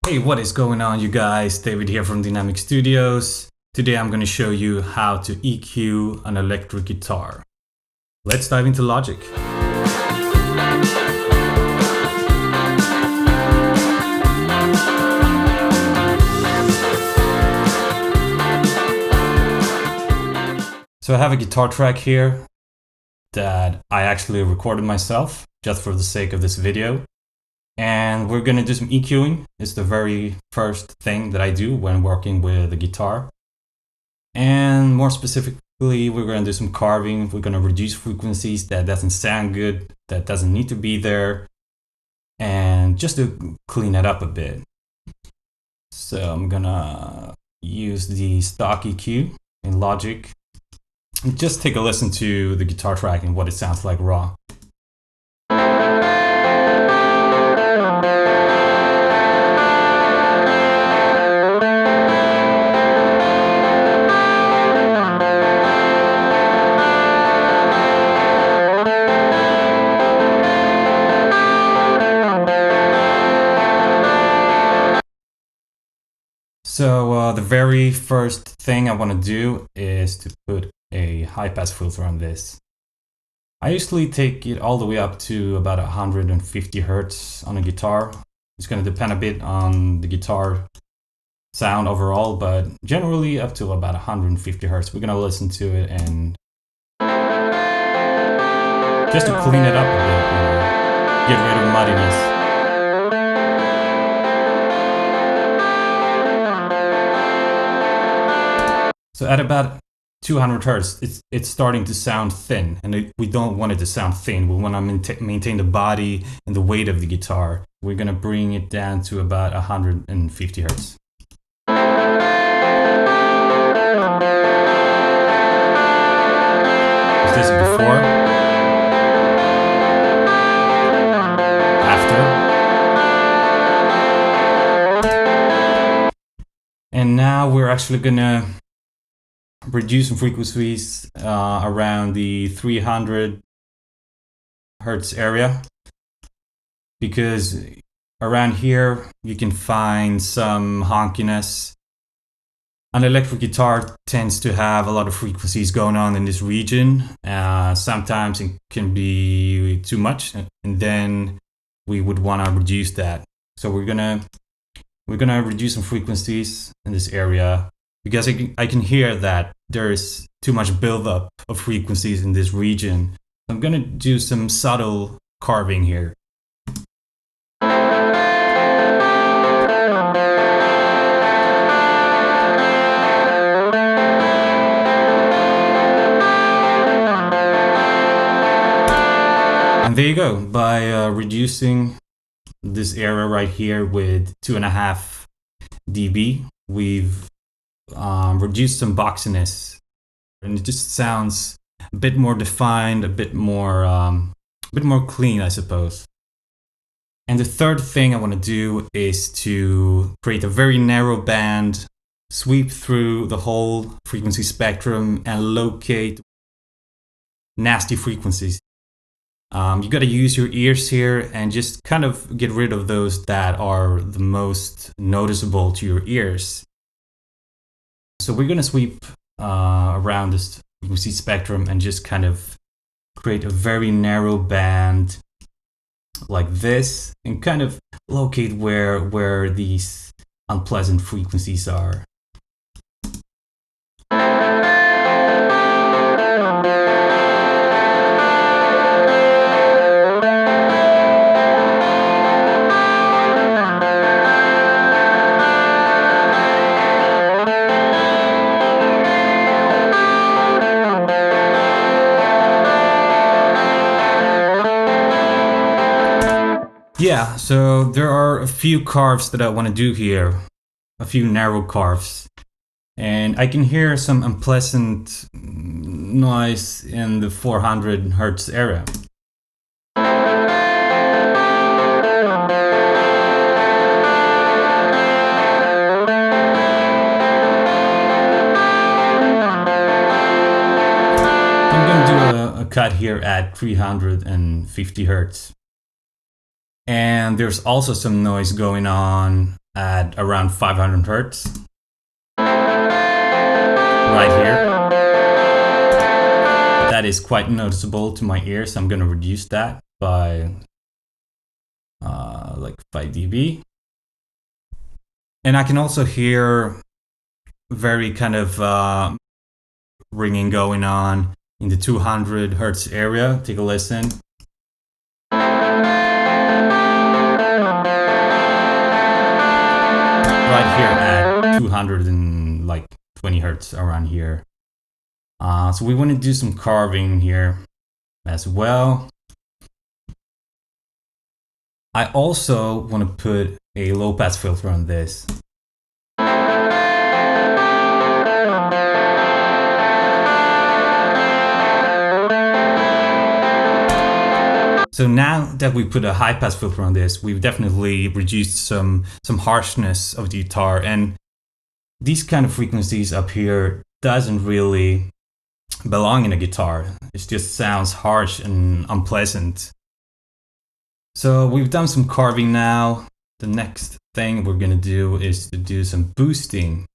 Hey, what is going on, you guys? David here from Dynamic Studios. Today I'm going to show you how to EQ an electric guitar. Let's dive into Logic. So I have a guitar track here that I actually recorded myself just for the sake of this video. And we're going to do some EQing. It's the very first thing that I do when working with a guitar. And more specifically, we're going to do some carving. We're going to reduce frequencies that doesn't sound good, that doesn't need to be there, and just to clean it up a bit. So I'm going to use the stock EQ in Logic. And just take a listen to the guitar track and what it sounds like raw. So the very first thing I want to do is to put a high-pass filter on this. I usually take it all the way up to about 150 Hertz on a guitar. It's going to depend a bit on the guitar sound overall, but generally up to about 150 Hertz. We're going to listen to it and just to clean it up a bit, get rid of muddiness. So at about 200 Hertz, it's starting to sound thin, and we don't want it to sound thin. We want to maintain the body and the weight of the guitar. We're going to bring it down to about 150 Hertz. Is this before? After? And now we're actually going to reduce some frequencies around the 300 Hertz area, because around here you can find some honkiness. An electric guitar tends to have a lot of frequencies going on in this region. Sometimes it can be too much, and then we would want to reduce that. So we're gonna reduce some frequencies in this area, because I can hear that there is too much buildup of frequencies in this region. I'm going to do some subtle carving here. And there you go. By reducing this area right here with 2.5 dB, we've reduce some boxiness, and it just sounds a bit more defined, a bit more clean, I suppose. And the third thing I want to do is to create a very narrow band, sweep through the whole frequency spectrum, and locate nasty frequencies. You got to use your ears here and just kind of get rid of those that are the most noticeable to your ears. So we're going to sweep around this frequency spectrum and just kind of create a very narrow band like this, and kind of locate where these unpleasant frequencies are. Yeah, so there are a few carves that I want to do here, a few narrow carves, and I can hear some unpleasant noise in the 400 Hertz area. I'm going to do a cut here at 350 Hertz. And there's also some noise going on at around 500 hertz. Right here. That is quite noticeable to my ear, so I'm going to reduce that by like 5 dB. And I can also hear very kind of ringing going on in the 200 hertz area. Take a listen. Right here at 220 hertz around here. So we want to do some carving here as well. I also want to put a low pass filter on this. So now that we put a high pass filter on this, we've definitely reduced some harshness of the guitar, and these kind of frequencies up here doesn't really belong in a guitar. It just sounds harsh and unpleasant. So we've done some carving now. The next thing we're gonna do is to do some boosting.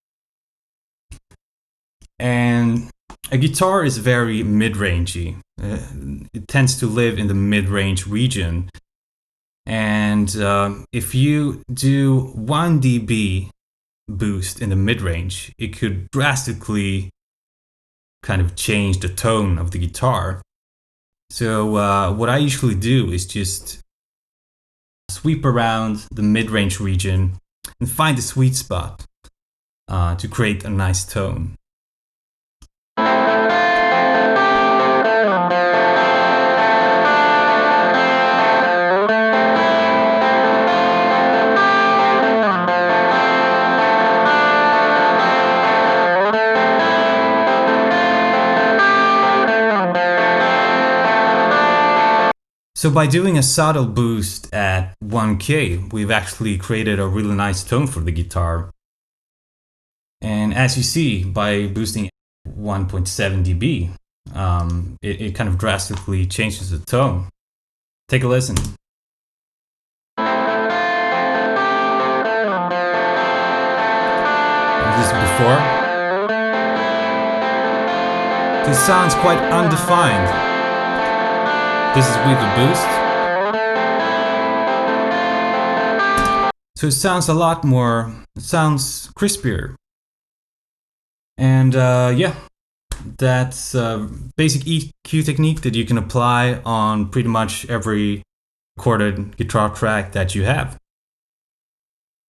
And a guitar is very mid-rangey. It tends to live in the mid-range region. And if you do 1 dB boost in the mid-range, it could drastically kind of change the tone of the guitar. So what I usually do is just sweep around the mid-range region and find a sweet spot to create a nice tone. So by doing a subtle boost at 1K, we've actually created a really nice tone for the guitar. And as you see, by boosting 1.7 dB, it kind of drastically changes the tone. Take a listen. This is before. This sounds quite undefined. This is with a boost. So it sounds a lot more, it sounds crispier. And yeah, that's a basic EQ technique that you can apply on pretty much every recorded guitar track that you have.